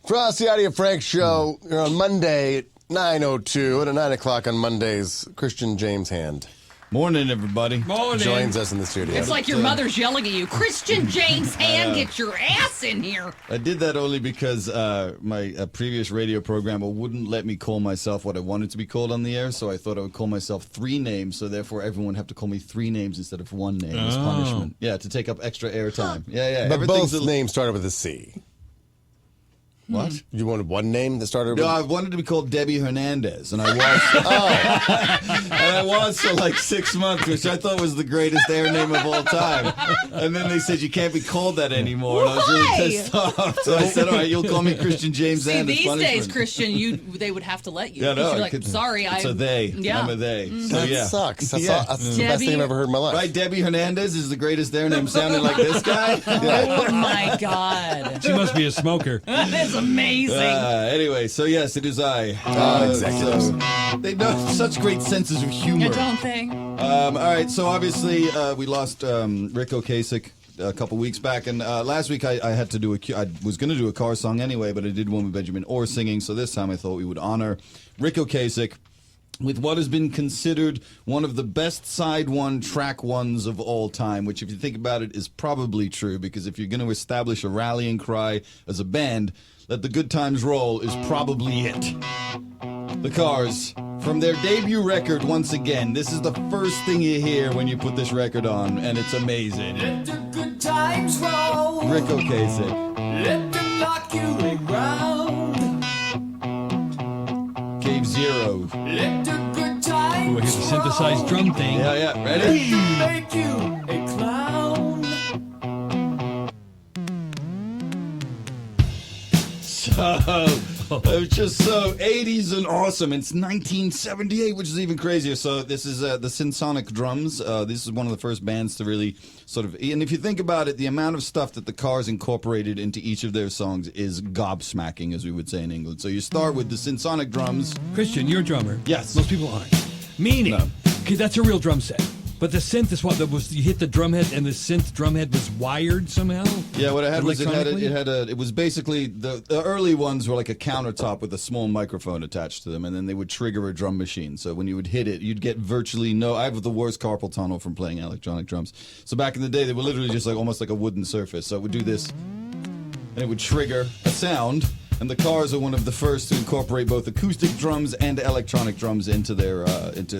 Frosty Audio Frank Show. You're on Monday, 9:02, and at 9 o'clock on Mondays, Christian James Hand Morning, everybody. Morning. joins us in the studio. It's like your mother's yelling at you. Christian James Hand, get your ass in here. I did that only because my previous radio programmer wouldn't let me call myself what I wanted to be called on the air, so I thought I would call myself 3 names, so therefore everyone would have to call me 3 names instead of 1 name as punishment. Yeah, to take up extra airtime. Yeah. But both everything's names started with a C. What? You wanted one name that started with No, I wanted to be called Debbie Hernandez, and I was. And I was for like 6 months, which I thought was the greatest air name of all time. And then they said you can't be called that anymore, and I was really pissed off. So I said, "All right, you'll call me Christian James See, Hand." as these punishment. days, Christian, they would have to let you. Yeah, no, You're I like, could- sorry, It's a they. Yeah. I'm a they. So That yeah, sucks. That's, Yeah. that's the best thing I've ever heard in my life. Right, Debbie Hernandez is the greatest air name, sounding like this guy. Oh my God, She must be a smoker. that is amazing. Anyway, so yes, it is I. executives. They know such great senses of humor. Don't they? All right, so obviously we lost Rick Ocasek a couple weeks back, and last week I had to do I was going to do a car song anyway, but I did one with Benjamin Orr singing, so this time I thought we would honor Rick Ocasek with what has been considered one of the best side one track ones of all time, which if you think about it is probably true, because if you're going to establish a rallying cry as a band, Let the Good Times Roll is probably it. The Cars, from their debut record once again, this is the first thing you hear when you put this record on, and it's amazing. Let the good times roll. Rick Ocasek, Let them knock you around. Cave Zero. Let the good times Ooh, I hear the synthesized drum thing. Yeah, ready? make you a clown. It was just so 80s and awesome. It's 1978, which is even crazier. So this is the Synsonic drums. This is one of the first bands to really sort of... And if you think about it, the amount of stuff that the Cars incorporated into each of their songs is gobsmacking, as we would say in England. So you start with the Synsonic drums. Christian, you're a drummer. Yes. Most people aren't. Meaning, No. okay, that's a real drum set. But the synth is what that was. You hit the drum head, and the synth drum head was wired somehow. Yeah, what it had was Electronically? it was basically the early ones were like a countertop with a small microphone attached to them, and then they would trigger a drum machine. So when you would hit it, you'd get virtually no. I have the worst carpal tunnel from playing electronic drums. So back in the day, they were literally just like almost like a wooden surface. So it would do this, and it would trigger a sound. And the Cars are one of the first to incorporate both acoustic drums and electronic drums into their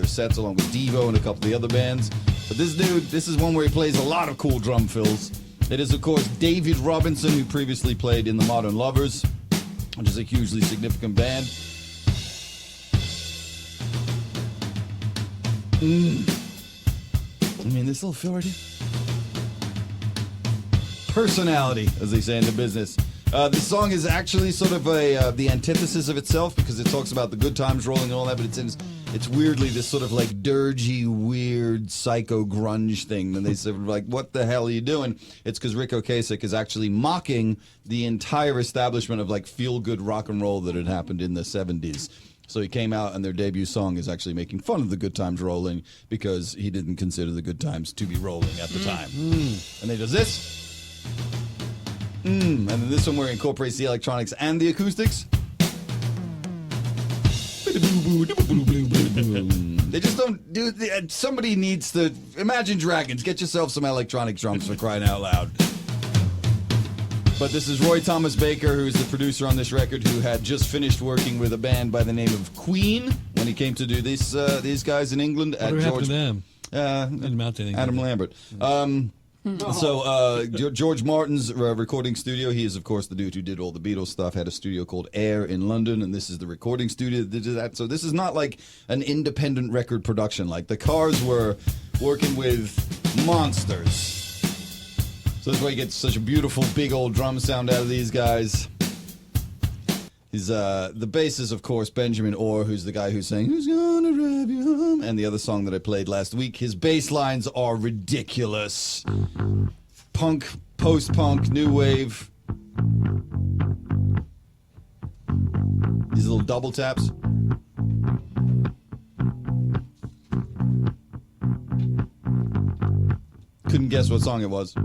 sets, along with Devo and a couple of the other bands. But this dude, this is one where he plays a lot of cool drum fills. It is, of course, David Robinson, who previously played in the Modern Lovers, which is a hugely significant band. I mean, this little fill right here. Personality, as they say in the business. The song is actually sort of the antithesis of itself, because it talks about the good times rolling and all that, but it's weirdly this sort of like dirgy, weird, psycho grunge thing. And they sort of like, what the hell are you doing? It's because Rick Ocasek is actually mocking the entire establishment of like feel-good rock and roll that had happened in the 70s. So he came out, and their debut song is actually making fun of the good times rolling, because he didn't consider the good times to be rolling at the time. And he does this. And then this one where it incorporates the electronics and the acoustics. They just don't do. Somebody needs to. Imagine Dragons. Get yourself some electronic drums, for crying out loud. But this is Roy Thomas Baker, who's the producer on this record, who had just finished working with a band by the name of Queen when he came to do this. These guys in England at What happened to them? Didn't amount to anything. Adam Lambert. So George Martin's recording studio, he is, of course, the dude who did all the Beatles stuff, had a studio called Air in London, and this is the recording studio that did that. So this is not like an independent record production. Like the Cars were working with monsters. So that's why you get such a beautiful, big old drum sound out of these guys. He's the bass is, of course, Benjamin Orr, who's the guy who's saying, "Who's gonna drive you home?" And the other song that I played last week. His bass lines are ridiculous. Punk, post-punk, new wave. These little double taps. Couldn't guess what song it was.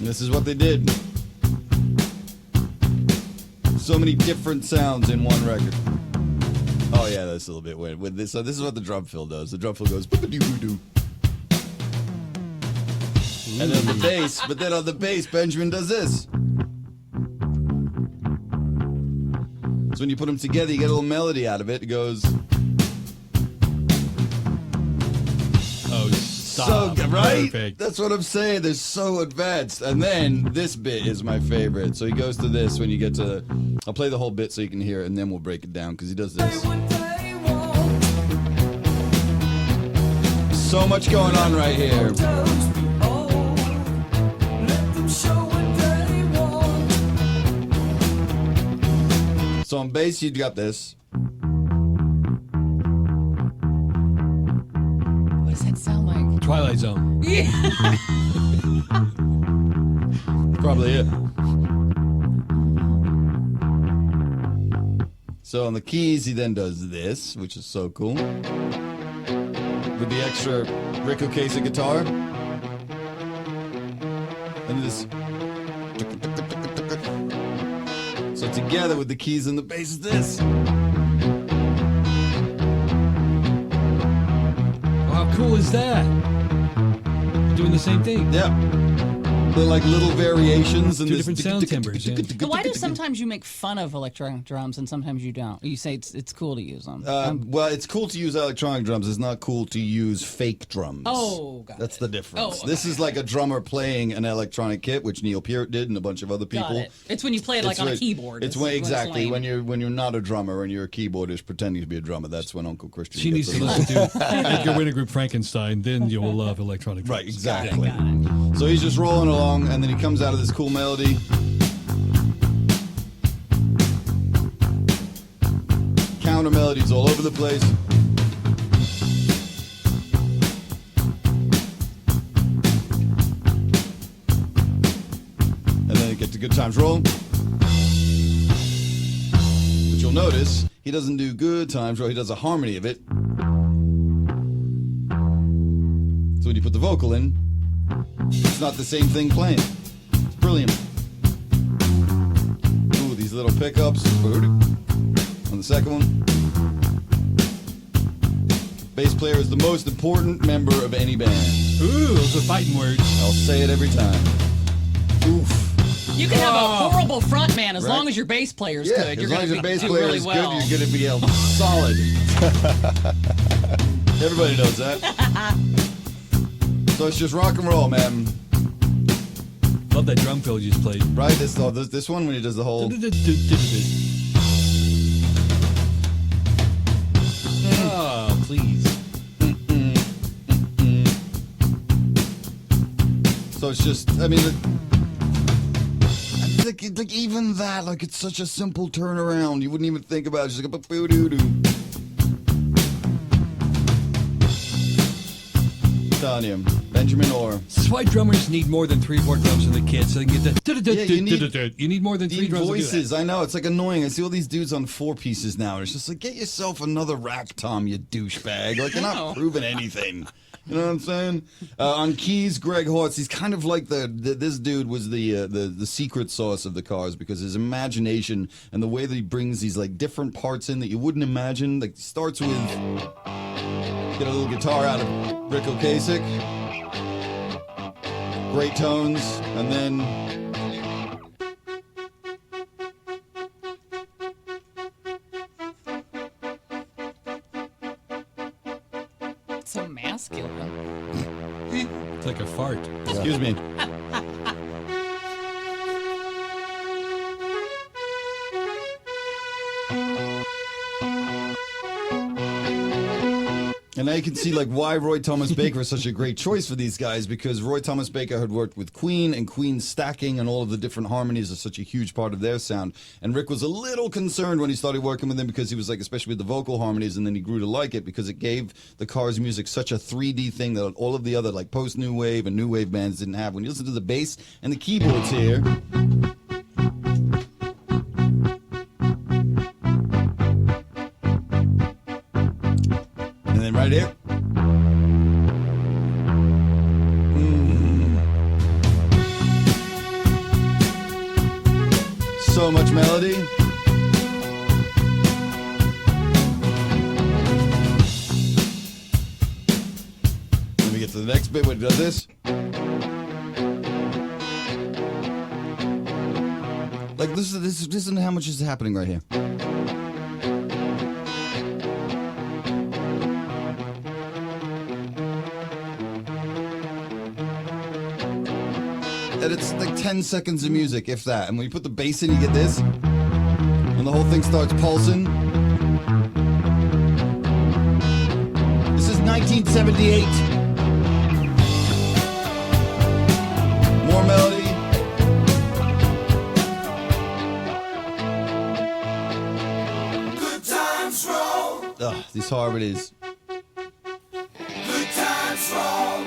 And this is what they did. So many different sounds in one record. Oh yeah, that's a little bit weird. With this, so this is what the drum fill does. The drum fill goes boop-a-doo-doo-doo. And then the bass, but then on the bass, Benjamin does this. So when you put them together, you get a little melody out of it. It goes so good, right? Perfect. That's what I'm saying. They're so advanced. And then this bit is my favorite. So he goes to this when you get to. I'll play the whole bit so you can hear it, and then we'll break it down because he does this. What they want. So much going on right here. Toes behold. Let them show what they want. So on bass, you got this. What does that sound like? Twilight Zone. Yeah. Probably it. So on the keys, he then does this, which is so cool. With the extra Rick Ocasek guitar. And this. So together with the keys and the bass is this. How cool is that? Doing the same thing. Yeah. They're like little variations and Two this different sound timbres. Yeah. But why do sometimes you make fun of electronic drums and sometimes you don't? You say it's cool to use them. Well, it's cool to use electronic drums. It's not cool to use fake drums. Oh, got That's it. the difference. Oh, This is like a drummer playing an electronic kit, which Neil Peart did and a bunch of other people. Got it. It's when you play it like It's on a when- keyboard. It's is when exactly lame. when you're not a drummer and you're a keyboardist pretending to be a drummer. That's when Uncle Christian. She needs gets to a- listen to Edgar Winter Group Frankenstein, then you'll love electronic drums. Right, exactly. Got it. So he's just rolling along, and then he comes out of this cool melody. Counter melodies all over the place. And then it gets to Good Times Roll. But you'll notice he doesn't do Good Times Roll, he does a harmony of it. So when you put the vocal in, it's not the same thing playing. It's brilliant. Ooh, these little pickups. On the second one. Bass player is the most important member of any band. Ooh, those are fighting words. I'll say it every time. Oof. You can have a horrible front man as Right. long as your bass player's Yeah, good. as You're long going as to your bass do player really is well. good, you're going to be able solid. Everybody knows that. So it's just rock and roll, man. Love that drum fill you just played. Right? This one when he does the whole. Oh, please. So it's just, I mean, like even that, like it's such a simple turnaround. You wouldn't even think about it. It's just like a boo-doo-doo. Telling you, Benjamin Orr. This is why drummers need more than 3-4 drums in the kit, so they can get the. Yeah, You need more than 3 Deep drums to do voices. that. I know, it's like annoying. I see all these dudes on 4 pieces now, and it's just like, get yourself another rack tom, you douchebag. Like, you're not proving anything. You know what I'm saying? On keys, Greg Hortz. He's kind of like this dude was the secret sauce of the Cars because his imagination and the way that he brings these like different parts in that you wouldn't imagine. Like starts with get a little guitar out of Rick Ocasek, great tones, and then. So masculine. It's like a fart. Excuse me. And now you can see like why Roy Thomas Baker is such a great choice for these guys because Roy Thomas Baker had worked with Queen and Queen's stacking and all of the different harmonies are such a huge part of their sound. And Rick was a little concerned when he started working with them because he was like, especially with the vocal harmonies, and then he grew to like it because it gave the Cars music such a 3D thing that all of the other like post new wave and new wave bands didn't have. When you listen to the bass and the keyboards here. And then right here. so much melody. Let me get to the next bit when it does this. Like this isn't how much is happening right here. And it's like 10 seconds of music, if that. And when you put the bass in, you get this. And the whole thing starts pulsing. This is 1978. More melody. Good times roll. Ugh, these harmonies. Good times roll.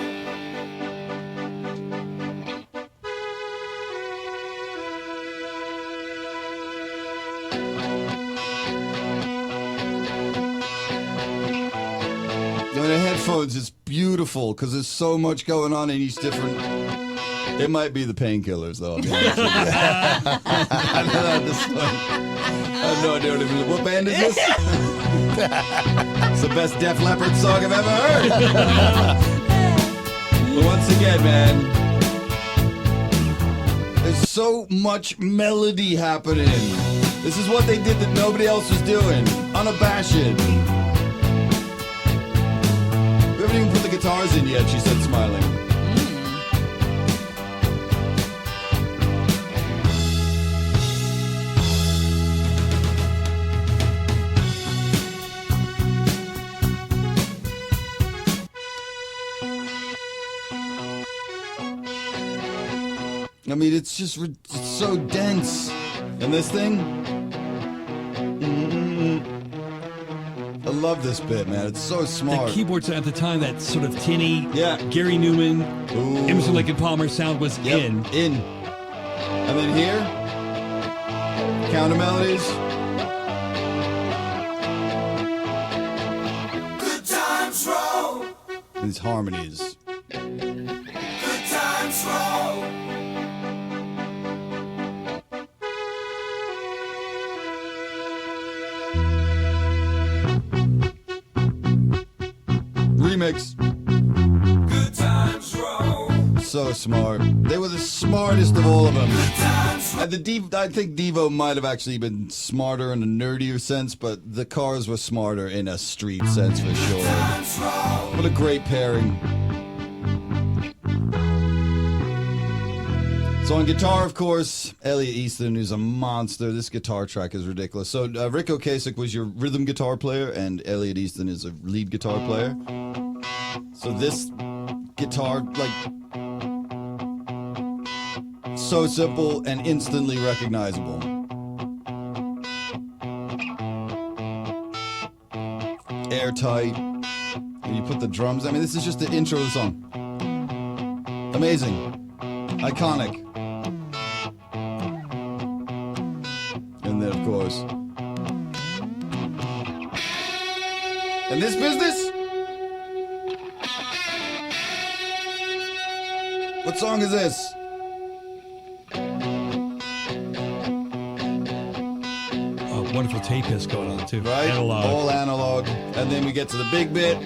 In the headphones, it's beautiful because there's so much going on in each different. It might be the painkillers, though. I'll be honest with you. I know that this one. I have no idea what band is this. It's the best Def Leppard song I've ever heard. But once again, man, there's so much melody happening. This is what they did that nobody else was doing. Unabashed. We haven't even put the guitars in yet, she said, smiling. I mean, it's just it's so dense. And this thing, I love this bit, man. It's so The smart. keyboards at the time, that sort of tinny, Yeah. Gary Newman, Ooh. Emerson Lake and Palmer sound was Yep, in. And then here, counter melodies. Good times roll. These harmonies. Good times roll. Remix. Good times roll. So smart. They were the smartest of all of them. Good times roll. I think Devo might have actually been smarter in a nerdier sense, but the Cars were smarter in a street sense for sure. Times roll. What a great pairing. So on guitar, of course, Elliot Easton, who's a monster. This guitar track is ridiculous. So Rick Ocasek was your rhythm guitar player, and Elliot Easton is a lead guitar player. So this guitar, like, so simple and instantly recognizable. Airtight. And you put the drums. I mean, this is just the intro of the song. Amazing. Iconic. And then, of course. And this business? What song is this? A wonderful tape hiss going on, too. Right? Analog. All analog. And then we get to the big bit.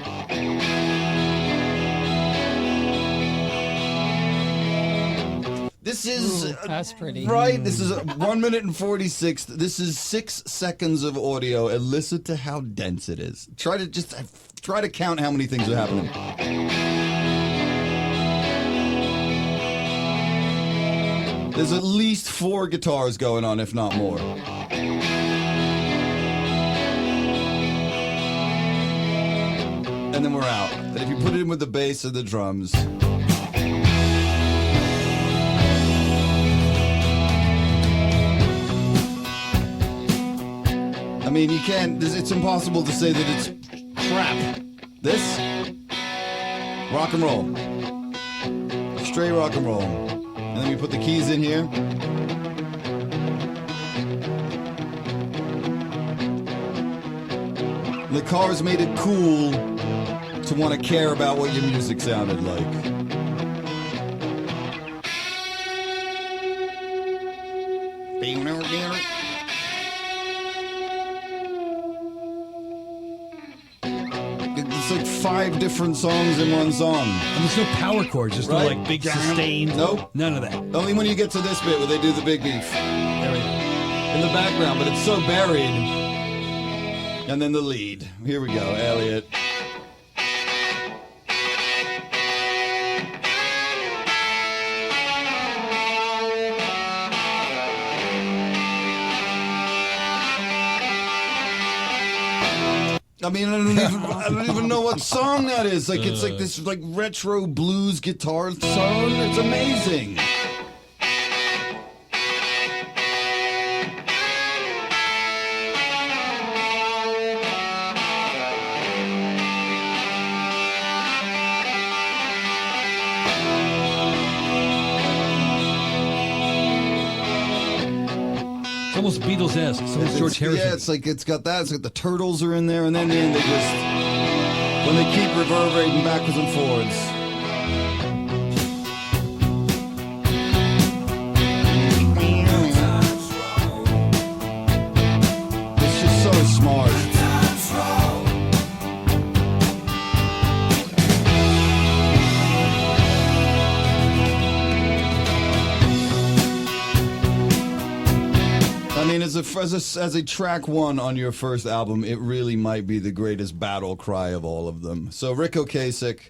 This is That's pretty. right. This is 1 minute and 46. This is 6 seconds of audio, and listen to how dense it is. Try to count how many things are happening. There's at least 4 guitars going on, if not more. And then we're out. And if you put it in with the bass and the drums. I mean, you can't, it's impossible to say that it's crap. This, rock and roll. Straight rock and roll. And then we put the keys in here. The Cars made it cool to want to care about what your music sounded like. It's like 5 different songs in one song. And there's no power chords, just no Right. like big sustained. Nope. None of that. Only when you get to this bit where they do the big beef There we go. in the background, but it's so buried. And then the lead. Here we go, Elliot. I mean, I don't even know what song that is. Like, it's like this like retro blues guitar song. It's amazing. It's almost Beatles-esque. It's almost George Harrison. Yeah, it's like it's got that. It's like the Turtles are in there, and then they just when they keep reverberating backwards and forwards. It's just so smart. I mean, as a track one on your first album, it really might be the greatest battle cry of all of them. So Rick Ocasek,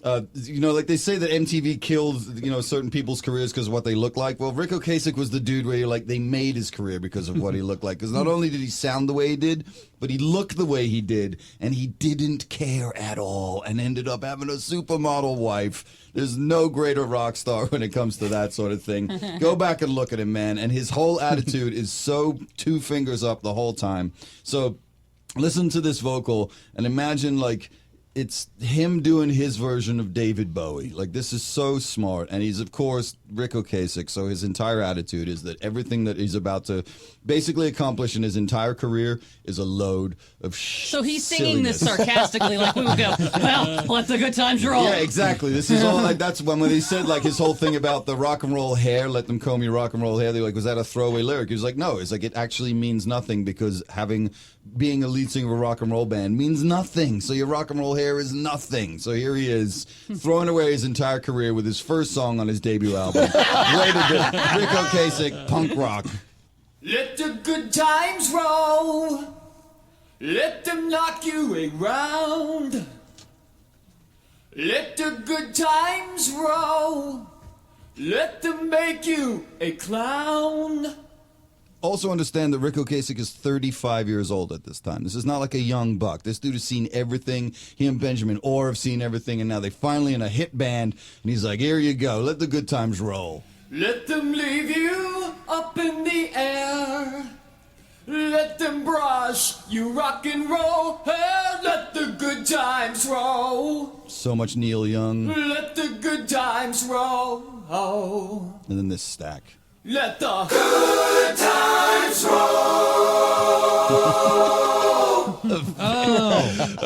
like they say that MTV killed, certain people's careers because of what they look like. Well, Rick Ocasek was the dude where you're like, they made his career because of what he looked like. Because not only did he sound the way he did, but he looked the way he did, and he didn't care at all, and ended up having a supermodel wife. There's no greater rock star when it comes to that sort of thing. Go back and look at him, man. And his whole attitude is so 2 fingers up the whole time. So listen to this vocal and imagine like it's him doing his version of David Bowie. Like, this is so smart. And he's, of course, Rick Ocasek. So his entire attitude is that everything that he's about to basically accomplish in his entire career is a load of So he's singing this silliness. sarcastically, like we would go, well, let the good times roll. Yeah, exactly. This is all like, that's when he said like his whole thing about the rock and roll hair, let them comb your rock and roll hair. They're like, was that a throwaway lyric? He was like, no, it's like, it actually means nothing because being a lead singer of a rock and roll band means nothing. So your rock and roll hair is nothing. So here he is throwing away his entire career with his first song on his debut album. Way to go. Rick Ocasek, punk rock. Let the good times roll. Let them knock you around. Let the good times roll. Let them make you a clown. Also understand that Rick Ocasek is 35 years old at this time. This is not like a young buck. This dude has seen everything. He and Benjamin Orr have seen everything, and now they finally in a hit band, and he's like, here you go. Let the good times roll. Let them leave you up in the air. Let them brush you rock and roll. Hey, let the good times roll. So much Neil Young. Let the good times roll. Oh. And then this stack. Let the good times roll.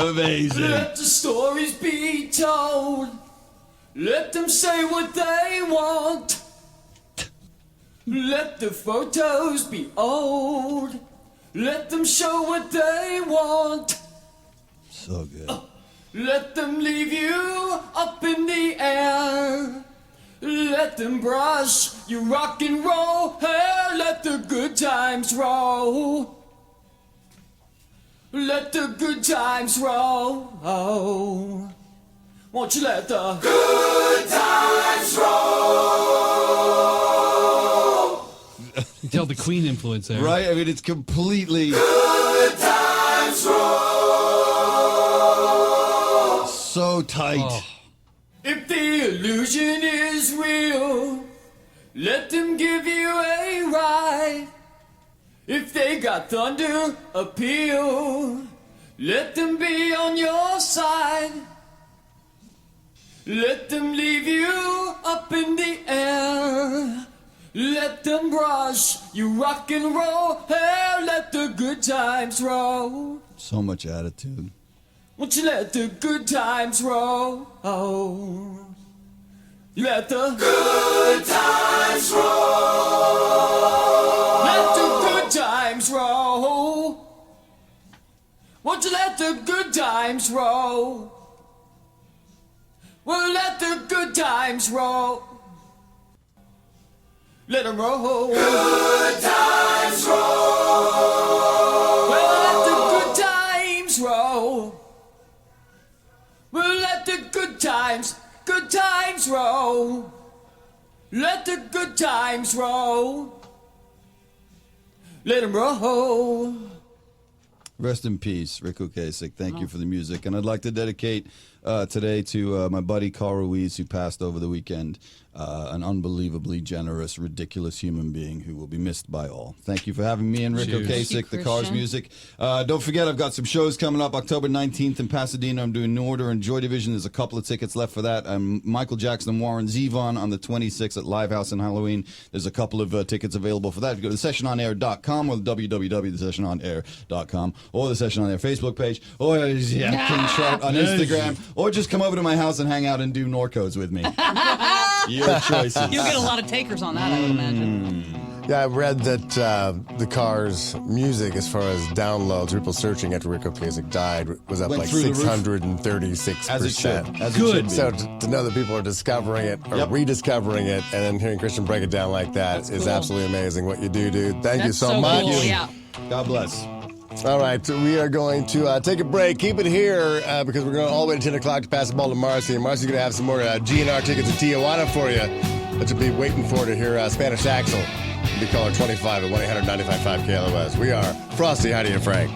Amazing. Let the stories be told. Let them say what they want. Let the photos be old. Let them show what they want. So good. Let them leave you up in the air. Let them brush you rock and roll. Hey, let the good times roll. Let the good times roll. Oh, won't you let the good times roll? You tell the Queen influence there. Right? I mean, it's completely Good times roll. so tight. Oh. If the illusion is real, let them give you a ride. If they got thunder appeal, let them be on your side. Let them leave you up in the air. Let them brush you rock and roll. Hey, let the good times roll. So much attitude. Won't you let the good times roll? Oh, let the good times roll. let the good times roll. We'll let the good times roll. Let them roll. Good times roll. We'll let the good times roll. We'll let the good times roll. Let the good times roll. Let them roll. Rest in peace, Rick Ocasek. Thank you for the music. And I'd like to dedicate today to my buddy Carl Ruiz, who passed over the weekend. An unbelievably generous, ridiculous human being who will be missed by all. Thank you for having me and Rick Cheers. Ocasek, Thank you, the Cars Christian. Music. Don't forget, I've got some shows coming up October 19th in Pasadena. I'm doing New Order and Joy Division. There's a couple of tickets left for that. Michael Jackson and Warren Zevon on the 26th at Live House in Halloween. There's a couple of tickets available for that. Go to thesessiononair.com or www.thesessiononair.com or the Session on Air Facebook page or King Trout on Instagram, or just come over to my house and hang out and do Norcos with me. Your choices. You'll get a lot of takers on that, I would imagine. Yeah, I read that the Cars music, as far as downloads, people searching after Rick Ocasek died, was up Went like through the roof. 636%. As it should. As it Good. should be. So to know that people are discovering it or Yep. rediscovering it, and then hearing Christian break it down like that is cool. absolutely amazing. What you do, dude. Thank you That's so so much. cool, yeah. God bless. All right, so we are going to take a break. Keep it here because we're going all the way to 10 o'clock to pass the ball to Marcy. And Marcy's going to have some more GNR tickets in Tijuana for you that you'll be waiting for to hear Spanish Axel. Be caller 25 at 1-800-955-KLOS. We are Frosty, Heidi, and Frank.